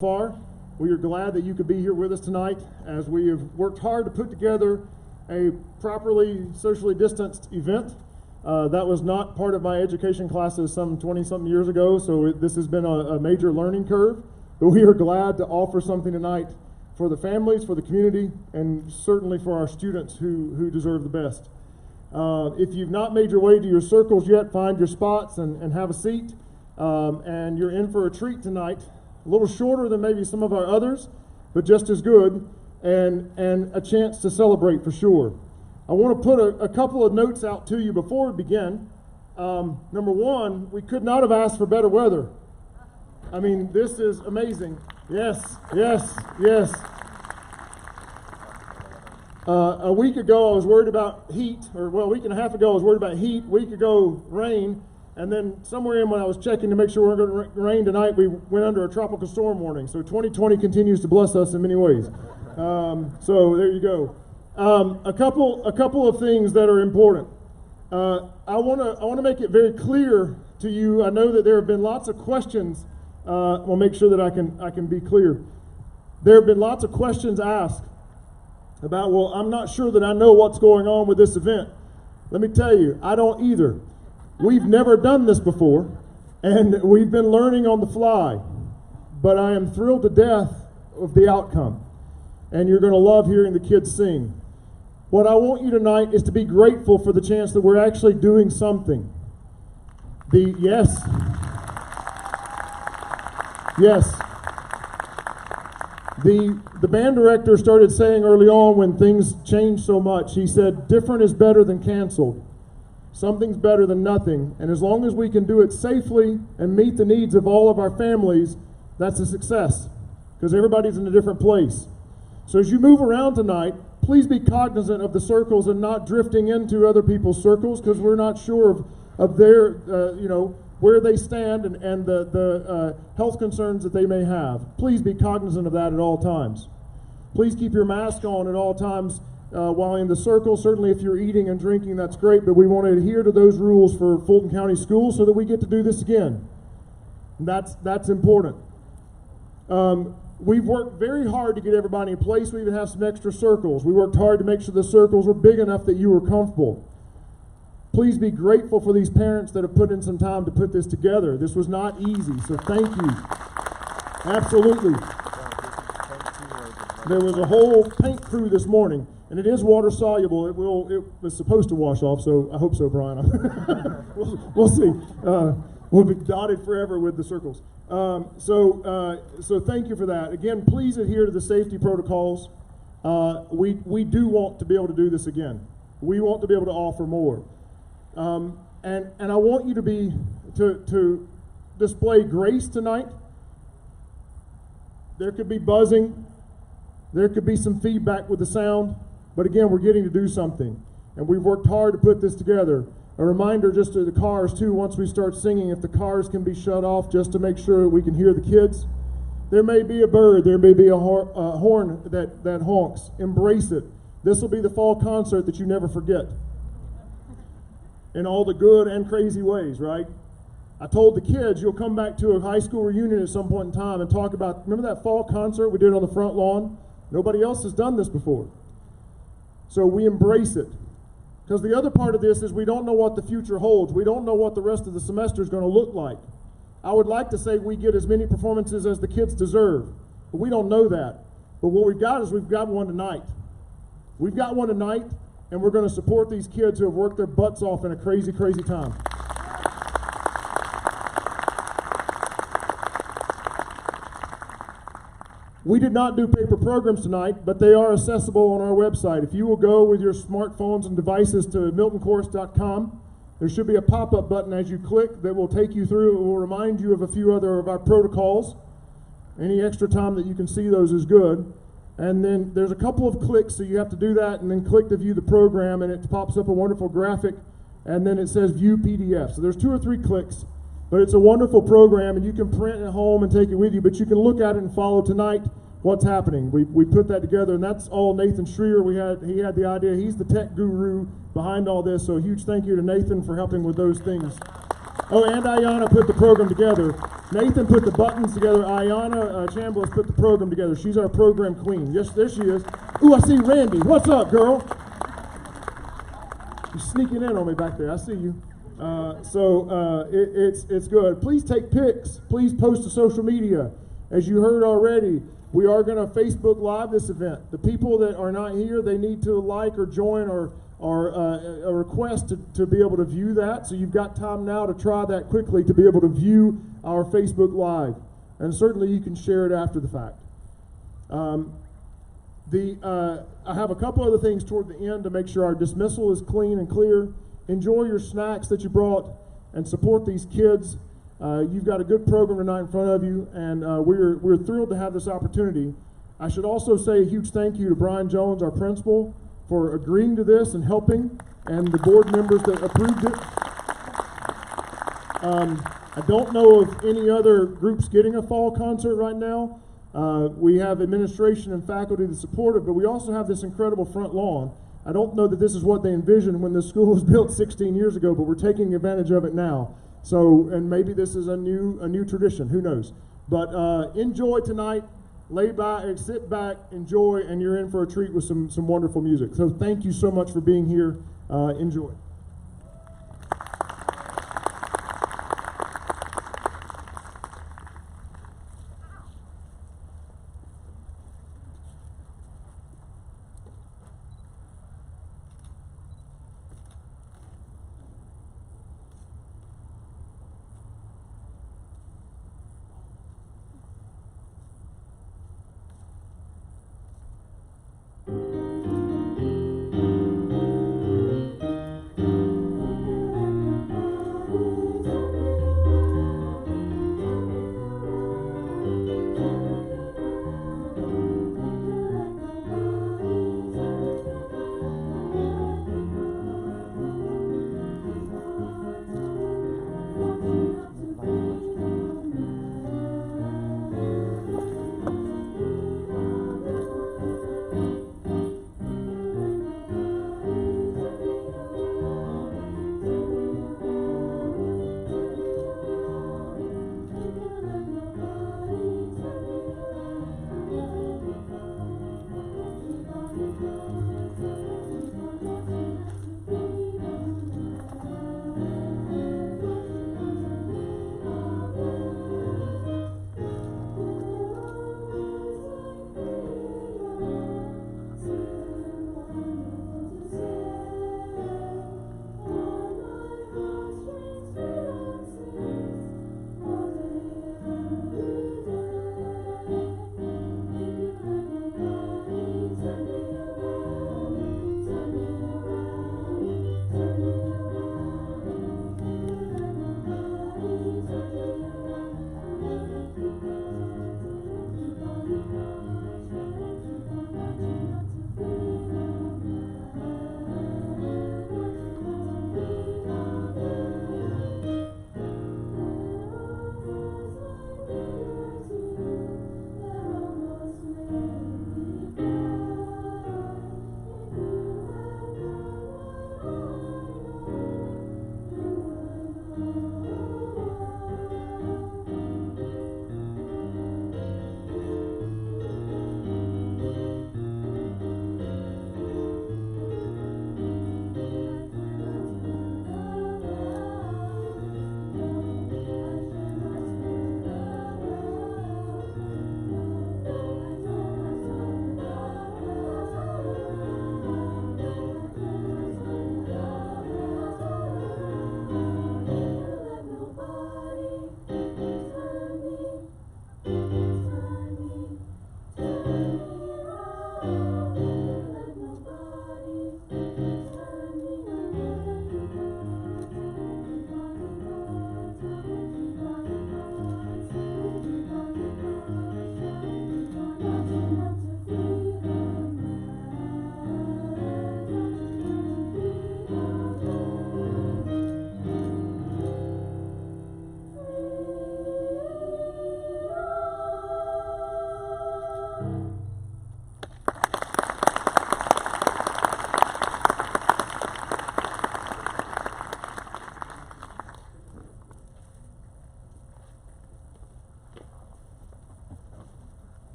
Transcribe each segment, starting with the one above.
Far. We are glad that you could be here with us tonight as we have worked hard to put together a properly socially distanced event. That was not part of my education classes some 20-something years ago, so this has been a major learning curve. But we are glad to offer something tonight for the families, for the community, and certainly for our students who deserve the best. If you've not made your way to your circles yet, find your spots and have a seat. And you're in for a treat tonight. A little shorter than maybe some of our others, but just as good, and a chance to celebrate for sure. I want to put a couple of notes out to you before we begin. Number one, we could not have asked for better weather. I mean, this is amazing. Yes, yes, yes. A week ago, I was worried about heat, a week and a half ago, I was worried about heat. A week ago, rain. And then somewhere in when I was checking to make sure we weren't going to rain tonight, we went under a tropical storm warning. So 2020 continues to bless us in many ways. So there you go. A couple of things that are important. I want to make it very clear to you. I know that there have been lots of questions. We'll make sure that I can be clear. There have been lots of questions asked about, well, I'm not sure that I know what's going on with this event. Let me tell you, I don't either. We've never done this before, and we've been learning on the fly, but I am thrilled to death of the outcome, and you're going to love hearing the kids sing. What I want you tonight is to be grateful for the chance that we're actually doing something. Yes. The band director started saying early on when things changed so much, he said, different is better than canceled. Something's better than nothing, and as long as we can do it safely and meet the needs of all of our families, that's a success, because everybody's in a different place. So as you move around tonight, please be cognizant of the circles and not drifting into other people's circles, because we're not sure of their, where they stand and the health concerns that they may have. Please be cognizant of that at all times. Please keep your mask on at all times. While in the circle. Certainly if you're eating and drinking, that's great, but we want to adhere to those rules for Fulton County Schools so that we get to do this again. And that's important. We've worked very hard to get everybody in place. We even have some extra circles. We worked hard to make sure the circles were big enough that you were comfortable. Please be grateful for these parents that have put in some time to put this together. This was not easy, so thank you. Absolutely. There was a whole paint crew this morning. And it is water soluble. It was supposed to wash off, so I hope so, Brian. we'll see. We'll be dotted forever with the circles. So thank you for that. Again, please adhere to the safety protocols. We do want to be able to do this again. We want to be able to offer more. And I want you to display grace tonight. There could be buzzing. There could be some feedback with the sound. But again, we're getting to do something, and we've worked hard to put this together. A reminder just to the cars, too, once we start singing, if the cars can be shut off just to make sure that we can hear the kids. There may be a bird, there may be a horn that honks. Embrace it. This will be the fall concert that you never forget. In all the good and crazy ways, right? I told the kids you'll come back to a high school reunion at some point in time and talk about, remember that fall concert we did on the front lawn? Nobody else has done this before. So we embrace it. Because the other part of this is we don't know what the future holds. We don't know what the rest of the semester is going to look like. I would like to say we get as many performances as the kids deserve, but we don't know that. But what we've got is we've got one tonight. We've got one tonight, and we're going to support these kids who have worked their butts off in a crazy, crazy time. We did not do paper programs tonight, but they are accessible on our website. If you will go with your smartphones and devices to miltonchorus.com, there should be a pop-up button as you click that will take you through. It will remind you of a few other of our protocols. Any extra time that you can see those is good. And then there's a couple of clicks, so you have to do that and then click to view the program, and it pops up a wonderful graphic, and then it says View PDF. So there's 2 or 3 clicks. But it's a wonderful program, and you can print it home and take it with you, but you can look at it and follow tonight what's happening. We put that together, and that's all Nathan Schreier. He had the idea. He's the tech guru behind all this, so a huge thank you to Nathan for helping with those things. Oh, and Ayana put the program together. Nathan put the buttons together. Ayana Chambliss put the program together. She's our program queen. Yes, there she is. Ooh, I see Randy. What's up, girl? You're sneaking in on me back there. I see you. It's good. Please take pics. Please post to social media. As you heard already, we are going to Facebook Live this event. The people that are not here, they need to like or join or a request to be able to view that. So you've got time now to try that quickly to be able to view our Facebook Live. And certainly you can share it after the fact. I have a couple other things toward the end to make sure our dismissal is clean and clear. Enjoy your snacks that you brought and support these kids. You've got a good program tonight in front of you, and we're thrilled to have this opportunity. I should also say a huge thank you to Brian Jones, our principal, for agreeing to this and helping, and the board members that approved it. I don't know of any other groups getting a fall concert right now. We have administration and faculty that support it, but we also have this incredible front lawn. I don't know that this is what they envisioned when this school was built 16 years ago, but we're taking advantage of it now. So, and maybe this is a new tradition, who knows. But enjoy tonight, lay back, sit back, enjoy, and you're in for a treat with some wonderful music. So thank you so much for being here. Enjoy.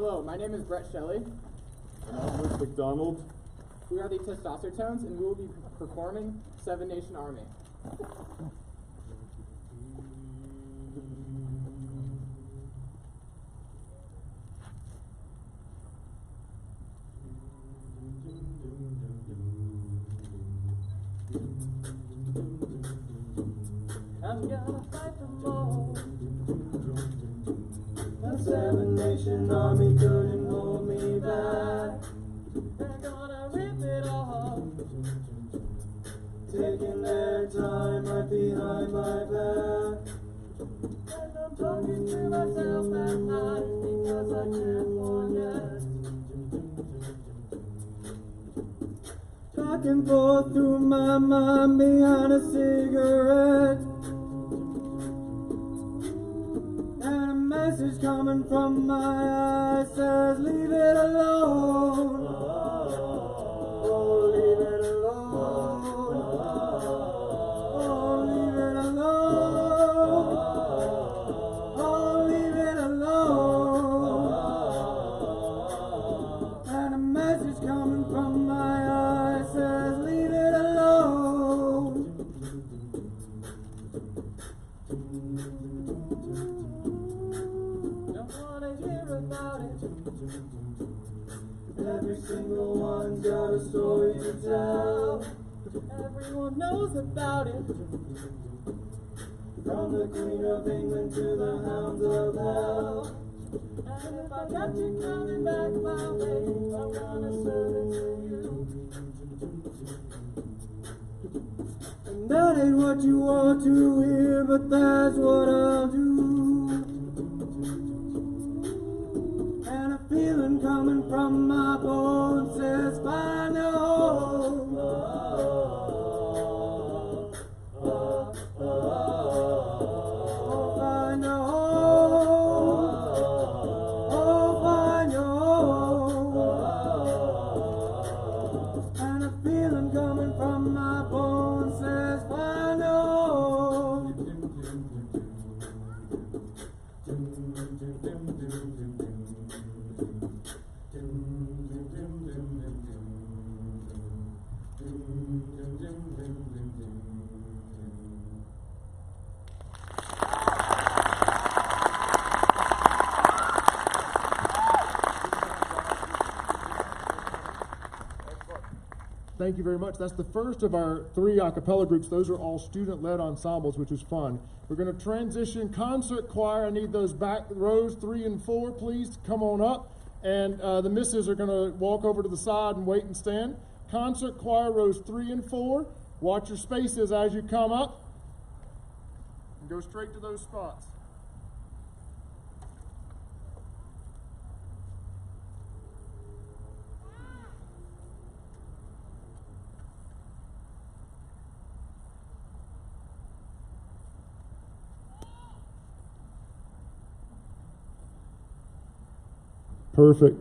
Hello, my name is Brett Shelley. And I'm Luke McDonald. We are the Testostertones, and we will be performing Seven Nation Army. I'm gonna fight them all. The Seven Nation Army couldn't hold me back. They're gonna rip it off, taking their time right behind my back. And I'm talking to myself at night because I can't forget. Back and forth through my mind behind a cigarette. And a message coming from my eyes says, leave it alone. Oh, leave it alone. Oh, leave it alone. Oh, leave it alone. And a message coming from my eyes says, leave it alone. Don't wanna hear about it. Every single one's got a story to tell. Everyone knows about it. From the Queen of England to the Hounds of Hell. And if I got you coming back my way, I'm gonna serve it to you. And that ain't what you want to hear, but that's what I'll do. And a feeling coming from my bones says, find a home. Oh, find a home. Oh, find your home. And a feeling coming from my bones says, find a home. Thank you very much. That's the first of our 3 a cappella groups. Those are all student-led ensembles, which was fun. We're going to transition concert choir. I need those back rows 3 and 4, please come on up. And the misses are going to walk over to the side and wait and stand. Concert choir rows 3 and 4. Watch your spaces as you come up. And go straight to those spots. Perfect.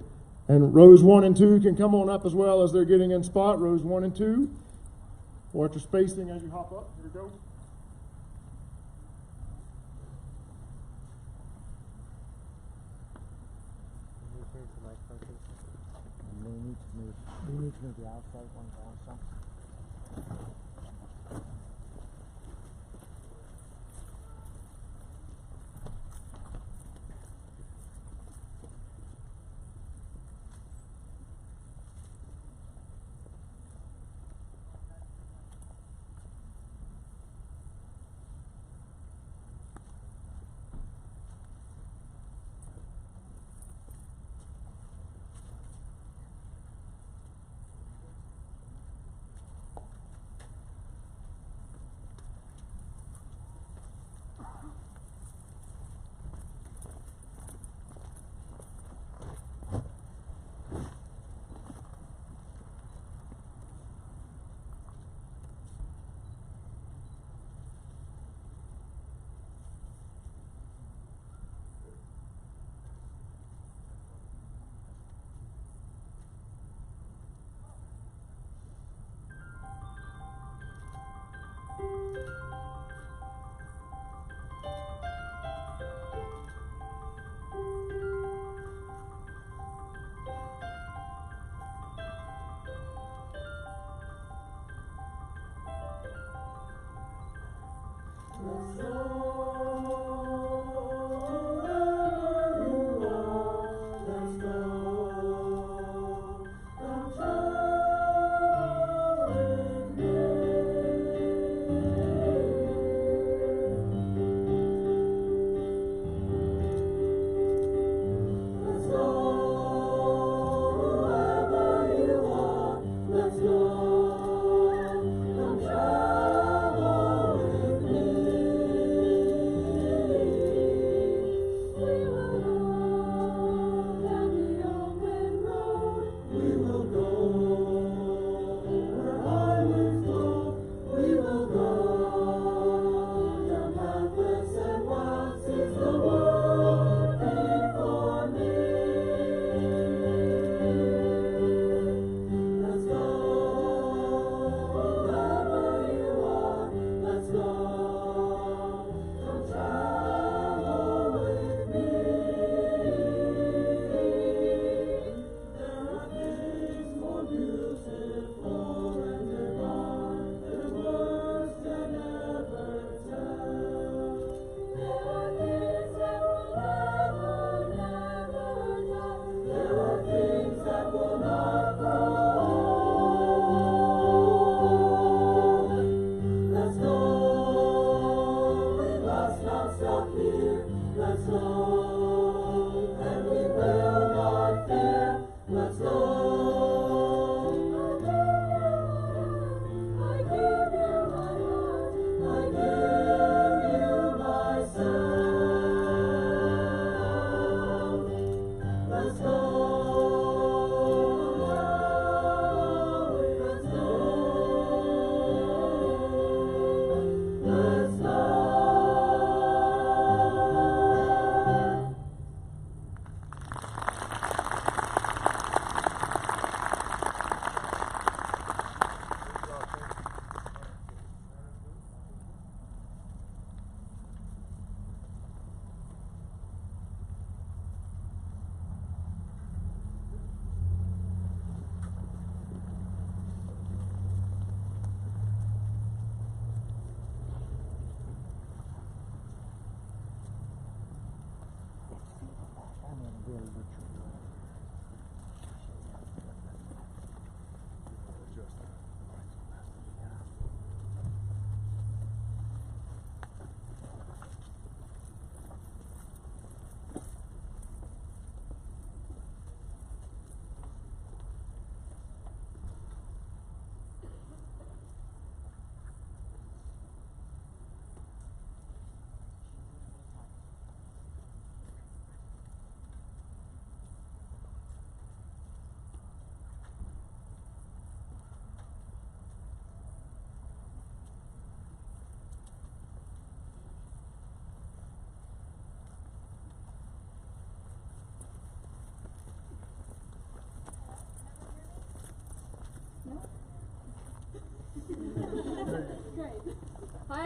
And rows 1 and 2 can come on up as well as they're getting in spot. Rows 1 and 2. Watch your spacing as you hop up. Here we go. We need to move the outside ones also.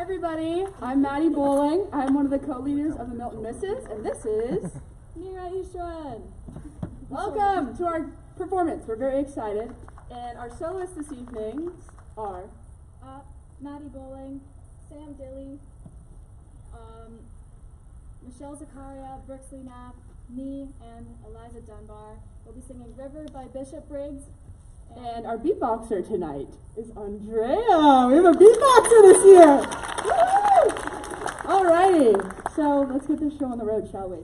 everybody, I'm Maddie Bowling. I'm one of the co-leaders of the Milton Misses, and this is Mira Eastron. welcome to our performance. We're very excited, and our soloists this evening are Maddie Bowling, Sam Dilly, Michelle Zakaria, Brooksley Knapp, me, and Eliza Dunbar. We'll be singing River by Bishop Briggs. and our beatboxer tonight is Andrea. We have a beatboxer this year. Woo! Alrighty, so let's get this show on the road, shall we?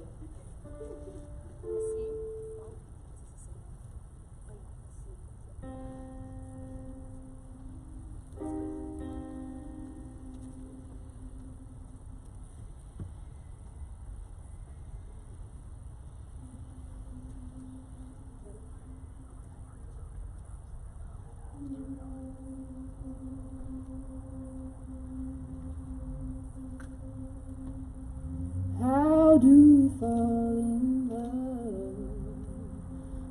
How do we fall in love?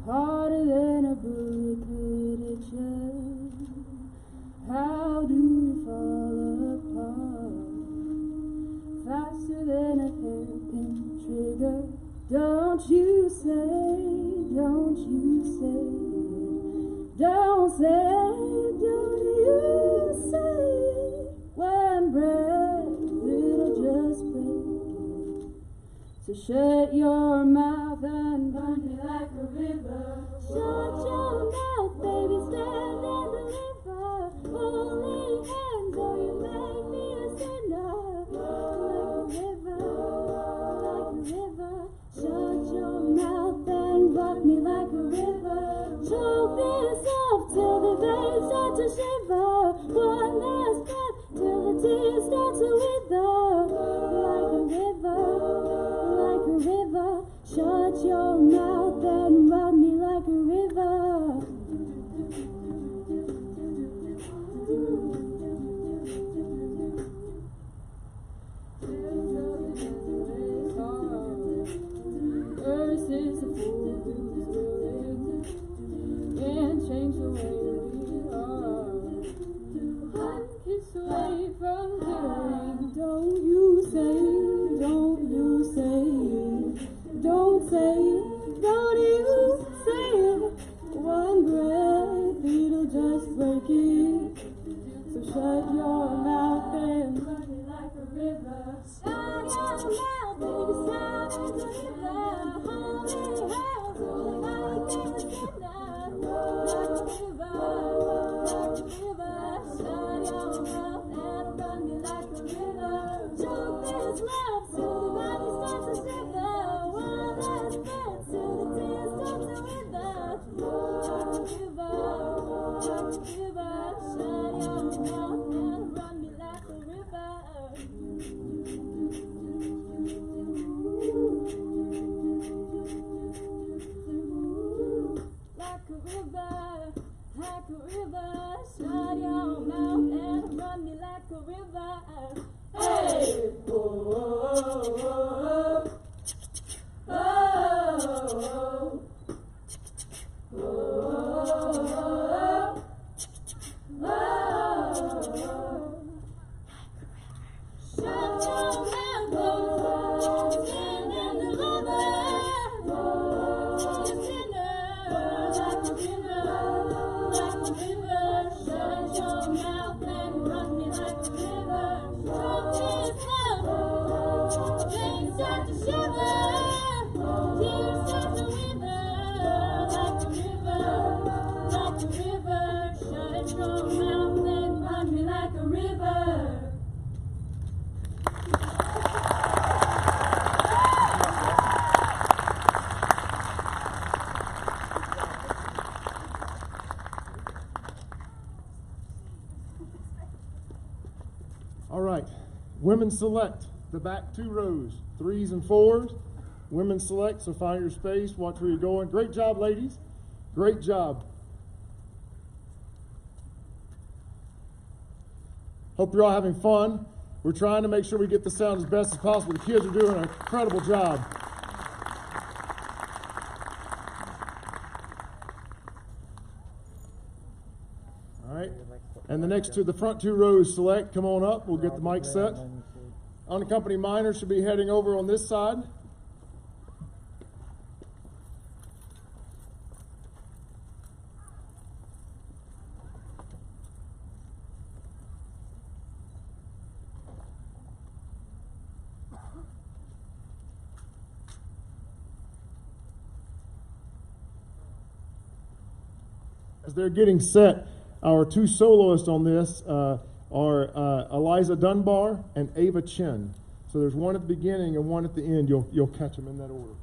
Harder than a bullet could hit you. How do we fall apart? Faster than a hairpin trigger. Don't you say, don't you say, don't say, don't you say, when breath it'll just break. So shut your mouth and burn me like a river. Shut your mouth, baby, stand and deliver. Holy hands, oh, you make me a sinner. Like a river. Shut your mouth and rock me like a river. Choke this up till the veins start to shiver. One last breath till the tears start to wither. Like a river, shut your mouth and rock me like a river. Earth is a fool who's willing and change the way we are. One kiss away from healing. Don't you say, don't you say, don't say, don't you say it. One breath, it'll just break it. So shut your mouth and run it like a river. Shut your mouth, baby, stop it, the river. Holy hands, holy like a sinner. Like a river. Shut your mouth and run me like a river. Choke this love till the body starts to shiver. One last breath till the tears start to wither. Like a river. Shut your mouth and run me like a river. Like a river, shut your mouth and run me like a river. Hey! Oh, oh, oh, oh, oh, oh, oh. Shut your mouth, oh, stand in the river. Oh, sinner, like a river, shut your mouth and run me like a river. Choke this love, things start to shiver, tears start to wither. Like a river, shut your mouth and run me like a river. All right, women select the back two rows, 3s and 4s. Women select, so find your space, watch where you're going. Great job, ladies. Great job. Hope you're all having fun. We're trying to make sure we get the sound as best as possible. The kids are doing an incredible job. All right? And the next two, the front two rows select, come on up, we'll get the mic set. Unaccompanied minors should be heading over on this side. As they're getting set, our two soloists on this are Eliza Dunbar and Ava Chin. So there's one at the beginning and one at the end. You'll catch them in that order.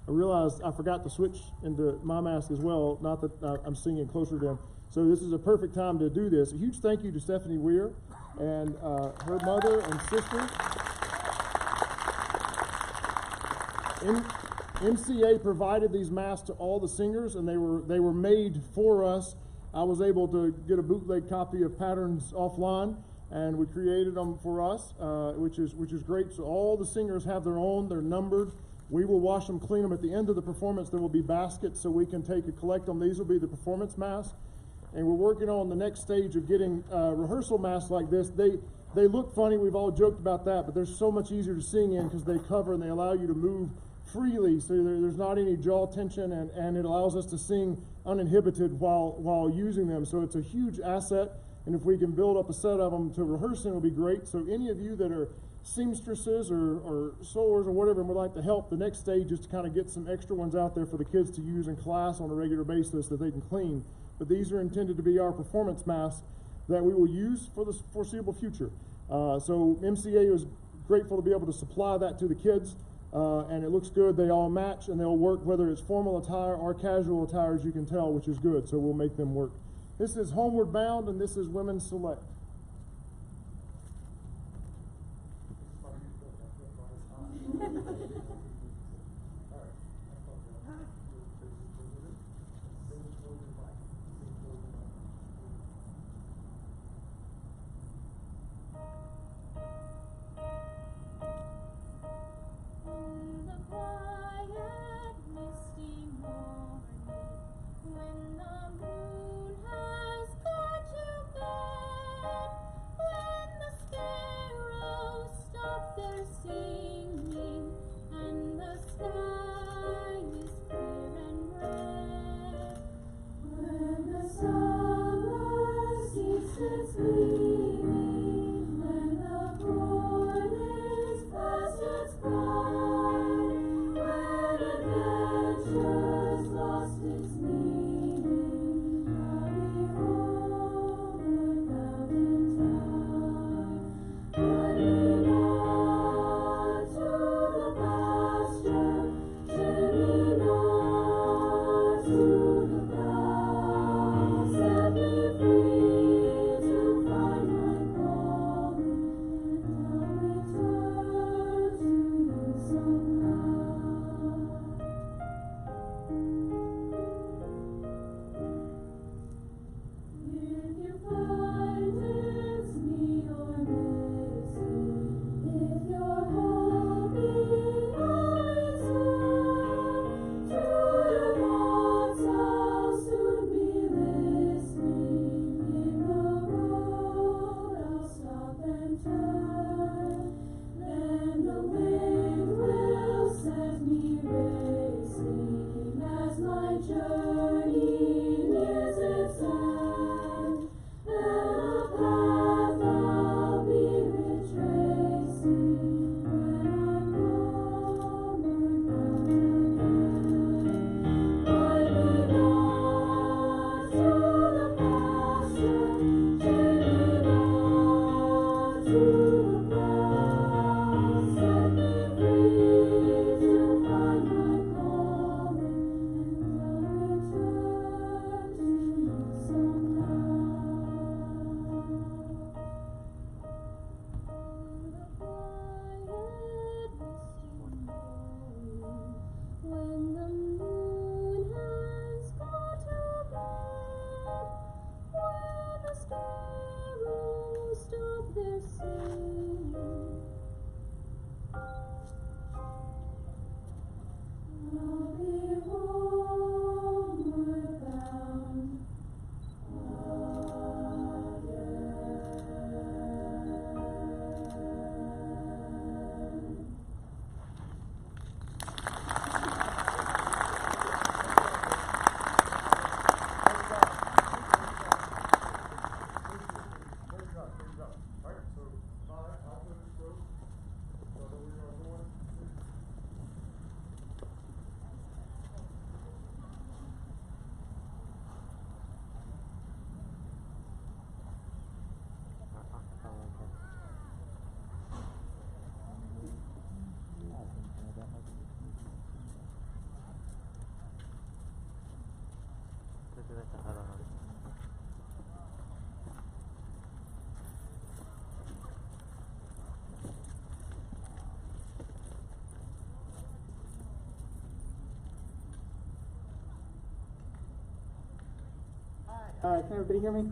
I realized I forgot to switch into my mask as well, not that I'm singing closer to them. So this is a perfect time to do this. A huge thank you to Stephanie Weir and her mother and sister. MCA provided these masks to all the singers, and they were made for us. I was able to get a bootleg copy of patterns offline, and we created them for us, which is great. So all the singers have their own. They're numbered. We will wash them, clean them. At the end of the performance, there will be baskets so we can take and collect them. These will be the performance masks. And we're working on the next stage of getting rehearsal masks like this. They look funny. We've all joked about that, but they're so much easier to sing in because they cover and they allow you to move freely. So there's not any jaw tension, and it allows us to sing uninhibited while using them. So it's a huge asset. And if we can build up a set of them to rehearse in, it'll be great. So any of you that are seamstresses or sewers or whatever and would like to help, the next stage is to kind of get some extra ones out there for the kids to use in class on a regular basis that they can clean. But these are intended to be our performance masks that we will use for the foreseeable future. So MCA was grateful to be able to supply that to the kids, and it looks good. They all match, and they'll work whether it's formal attire or casual attire, as you can tell, which is good. So we'll make them work. This is Homeward Bound, and this is Women's Select. In the quiet, misty morning, when the moon has gone to bed, when the sparrows stop their singing, and the sky is clear and red, when the summer ceases leaving, when the corn is past its prime, when adventure's lost its meaning, Can everybody hear me?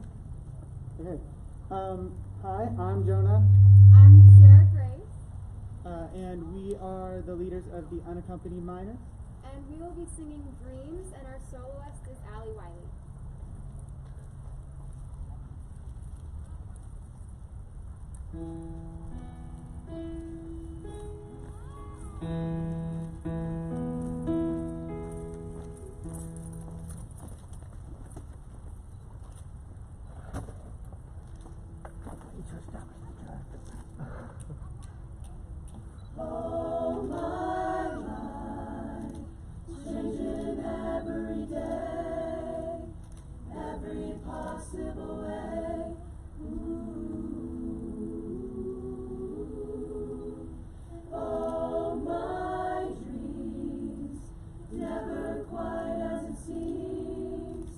Okay. Hi, I'm Jonah, I'm Sarah Grace, and we are the leaders of the Unaccompanied Minors. and we will be singing Dreams, and our soloist is Allie Wiley. All my life, changing every day, every possible way. Ooh. All my dreams, never quite as it seems,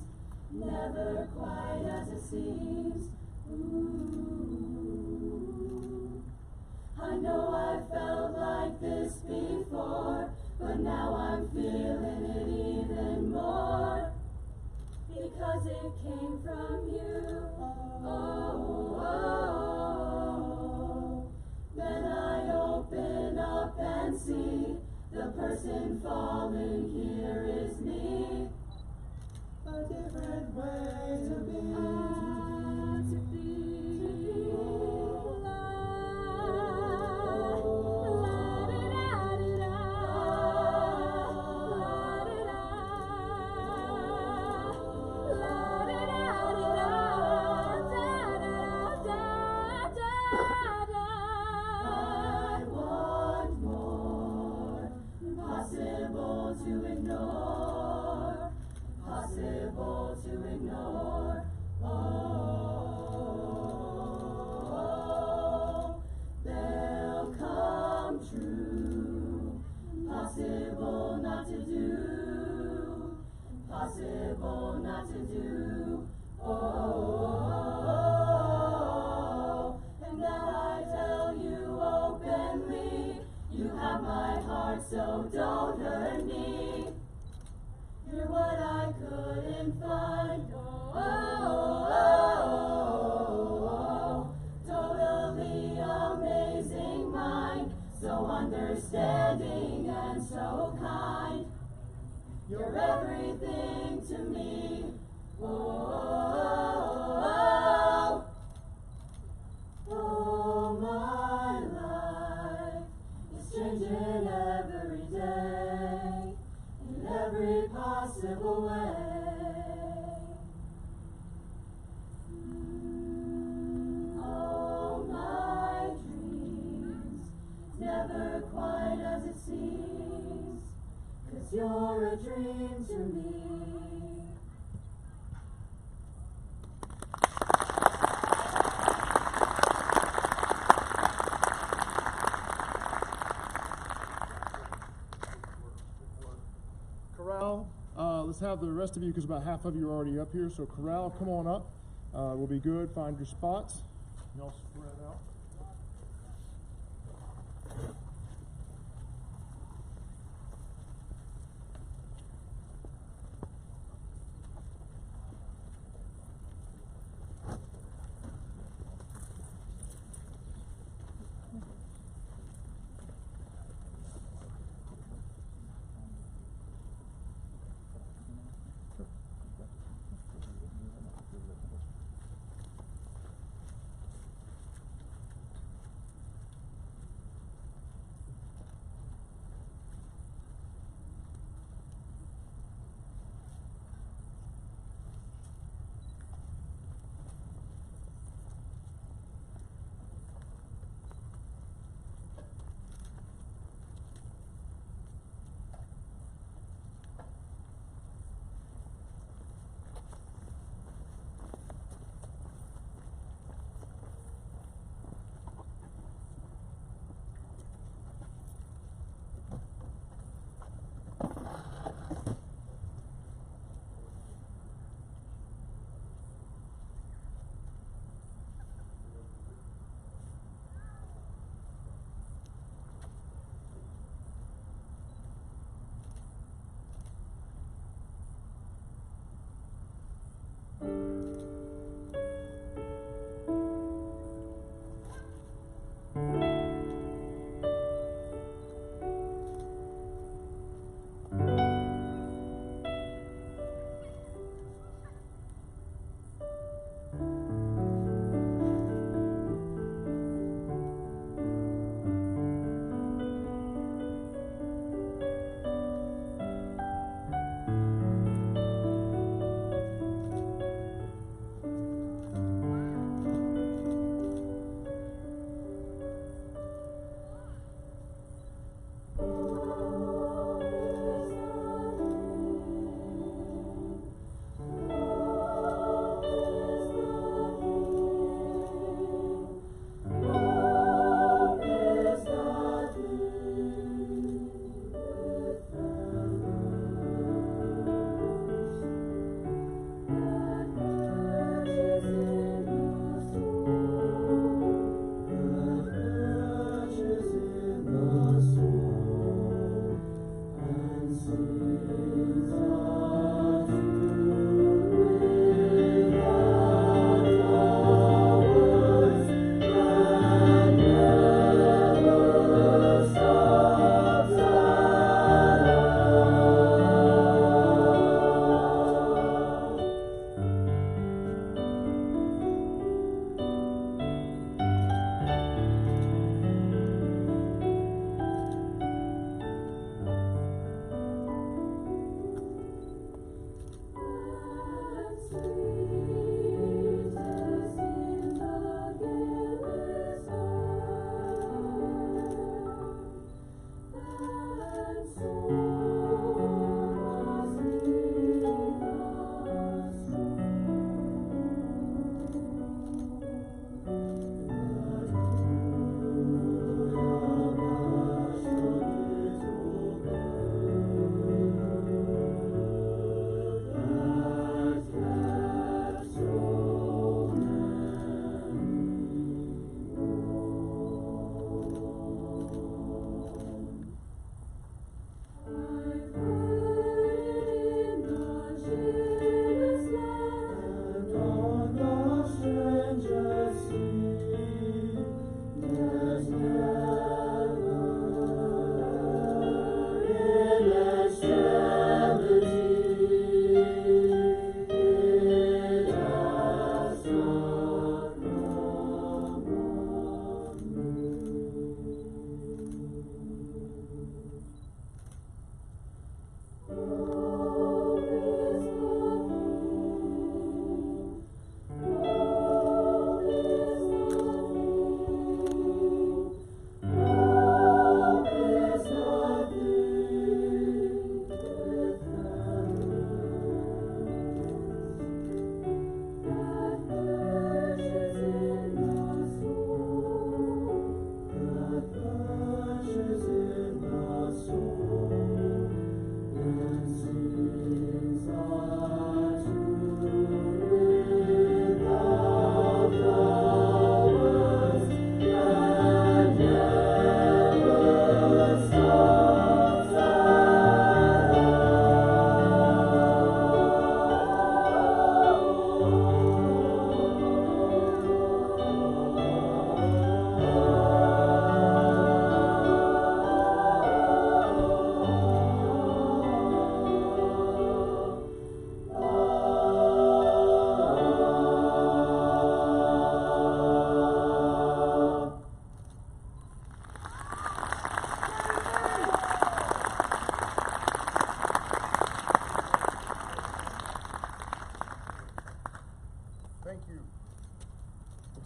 never quite as it seems. Ooh. I know I felt like this before, but now I'm feeling it even more, because it came from you. Oh, oh. Then I open up and see the person falling here is me. A different way to be. To be. Possible to ignore. Oh, they'll come true. Possible not to do. Possible not to do. Oh, and that I tell you openly, you have my heart, so don't hurt me. You're what I couldn't find. Oh, totally amazing mind, so understanding and so kind. You're everything to me. Oh, my life is changing every day, in every possible way. All my dreams, never quite as it seems, 'cause you're a dream to me. Corral, let's have the rest of you, because about half of you are already up here. So Corral, come on up. We'll be good. Find your spots. Y'all spread out.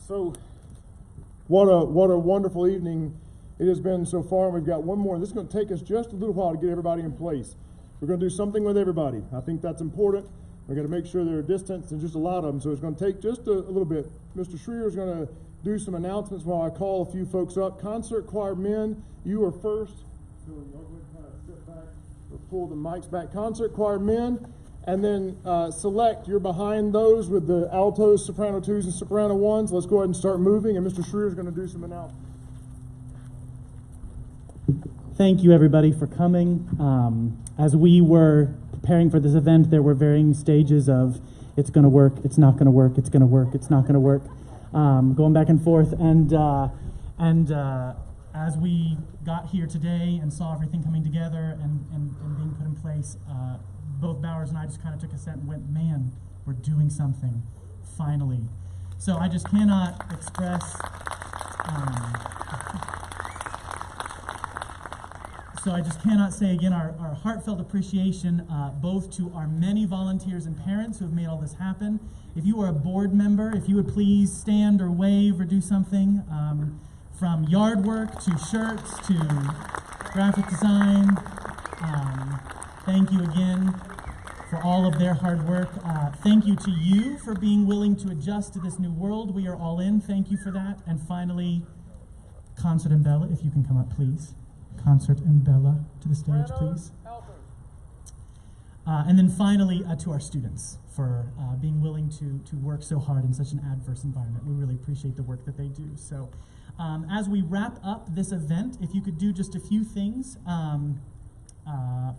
So, what a wonderful evening it has been so far. We've got one more. This is going to take us just a little while to get everybody in place. We're going to do something with everybody. I think that's important. We're going to make sure they're distanced and just a lot of them. So it's going to take just a little bit. Mr. Schreier is going to do some announcements while I call a few folks up. Concert choir men, you are first. So y'all go ahead and kind of sit back or pull the mics back. Concert choir men, and then select. You're behind those with the altos, soprano twos, and soprano ones. Let's go ahead and start moving. And Mr. Schreier is going to do some announcements. Thank you, everybody, for coming. As we were preparing preparing for this event, there were varying stages of it's going to work, it's not going to work, it's going to work, it's not going to work, going back and forth. And as we got here today and saw everything coming together and being put in place, both Bowers and I just kind of took a step and went, man, we're doing something, finally. So I just cannot express say again our heartfelt appreciation both to our many volunteers and parents who have made all this happen. If you are a board member, if you would please stand or wave or do something, from yard work to shirts to graphic design. Thank you again for all of their hard work. Thank you to you for being willing to adjust to this new world. We are all in. Thank you for that. And finally, Concert and Bella, if you can come up, please. Concert and Bella to the stage, please. And then finally, to our students for being willing to work so hard in such an adverse environment. We really appreciate the work that they do. So as we wrap up this event, if you could do just a few things,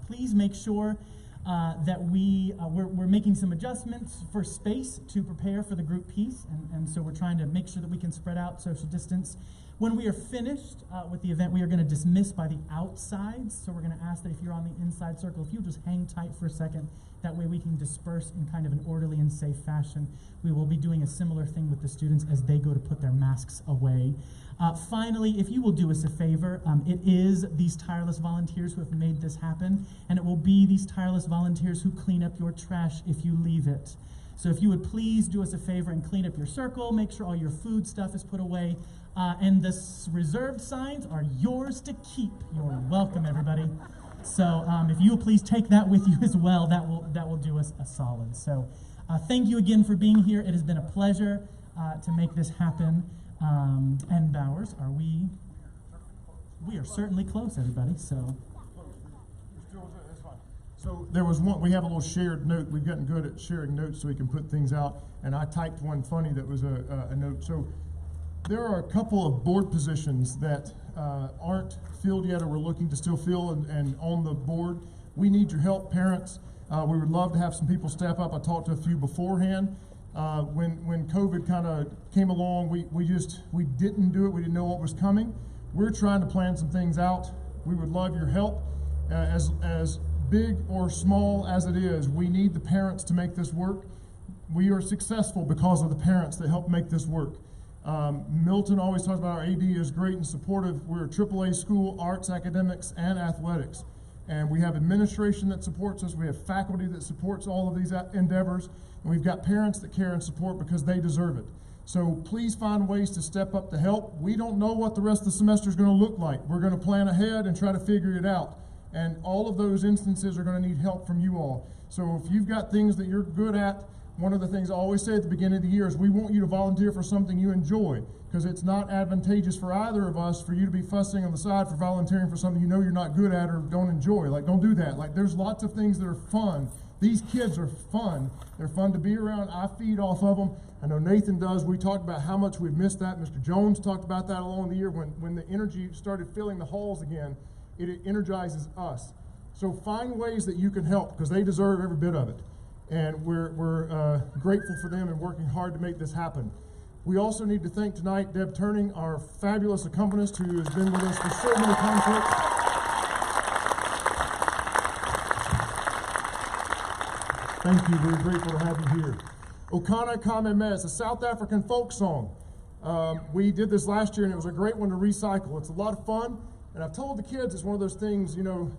please make sure that we're making some adjustments for space to prepare for the group piece, and so we're trying to make sure that we can spread out, social distance. When we are finished with the event, we are going to dismiss by the outsides, so we're going to ask that if you're on the inside circle, if you'll just hang tight for a second, that way we can disperse in kind of an orderly and safe fashion. We will be doing a similar thing with the students as they go to put their masks away. Finally, if you will do us a favor, it is these tireless volunteers who have made this happen, and it will be these tireless volunteers who clean up your trash if you leave it. So if you would please do us a favor and clean up your circle, make sure all your food stuff is put away, and the reserved signs are yours to keep. You're welcome, everybody. So if you will please take that with you as well, that will do us a solid. So thank you again for being here. It has been a pleasure to make this happen. And Bowers, we are certainly close, everybody, so. So there was one, we have a little shared note. We've gotten good at sharing notes so we can put things out, and I typed one funny that was a note. So there are a couple of board positions that aren't filled yet or we're looking to still fill and on the board. We need your help, parents. We would love to have some people step up. I talked to a few beforehand. When COVID kind of came along, we didn't do it. We didn't know what was coming. We're trying to plan some things out. We would love your help. As big or small as it is, we need the parents to make this work. We are successful because of the parents that help make this work. Milton always talks about our AD is great and supportive. We're a AAA school, arts, academics, and athletics. And we have administration that supports us. We have faculty that supports all of these endeavors. And we've got parents that care and support because they deserve it. So please find ways to step up to help. We don't know what the rest of the semester is going to look like. We're going to plan ahead and try to figure it out. And all of those instances are going to need help from you all. So if you've got things that you're good at, one of the things I always say at the beginning of the year is we want you to volunteer for something you enjoy, because it's not advantageous for either of us for you to be fussing on the side for volunteering for something you know you're not good at or don't enjoy. Like, don't do that. Like, there's lots of things that are fun. These kids are fun. They're fun to be around. I feed off of them. I know Nathan does. We talked about how much we've missed that. Mr. Jones talked about that along the year. When the energy started filling the halls again, it energizes us. So find ways that you can help, because they deserve every bit of it. And we're grateful for them and working hard to make this happen. We also need to thank tonight Deb Turning, our fabulous accompanist who has been with us for so many concerts. Thank you. We're grateful to have you here. Okana Kameme is a South African folk song. We did this last year and it was a great one to recycle. It's a lot of fun. And I've told the kids it's one of those things, you know,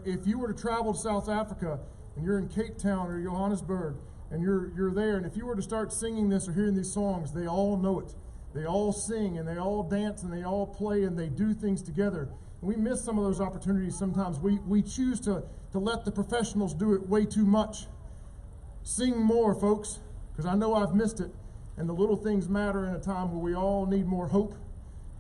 if you were to travel to South Africa and you're in Cape Town or Johannesburg and you're there, and if you were to start singing this or hearing these songs, they all know it. They all sing and they all dance and they all play and they do things together. And we miss some of those opportunities sometimes. We choose to let the professionals do it way too much. Sing more, folks, because I know I've missed it. And the little things matter in a time where we all need more hope,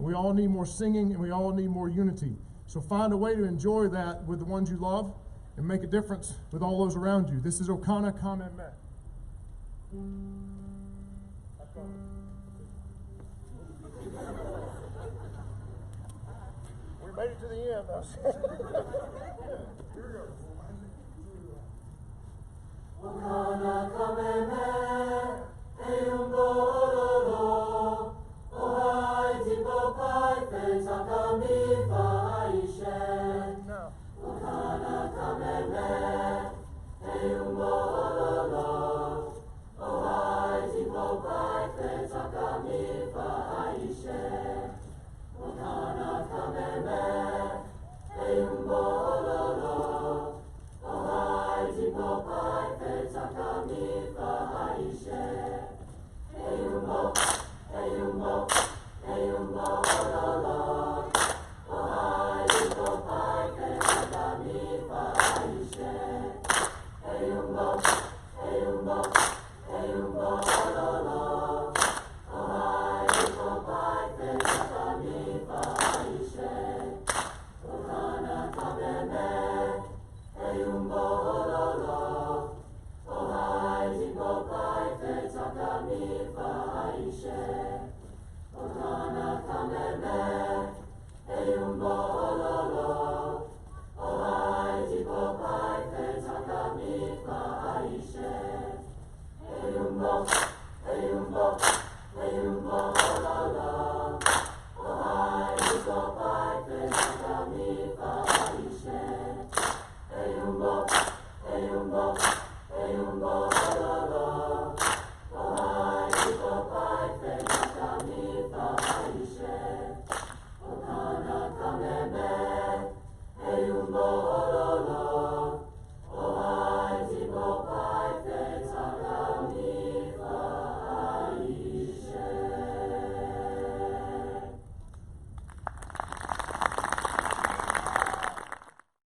we all need more singing, and we all need more unity. So find a way to enjoy that with the ones you love and make a difference with all those around you. This is Okana Kameme. We made it to the end, though. Here we go. Hey,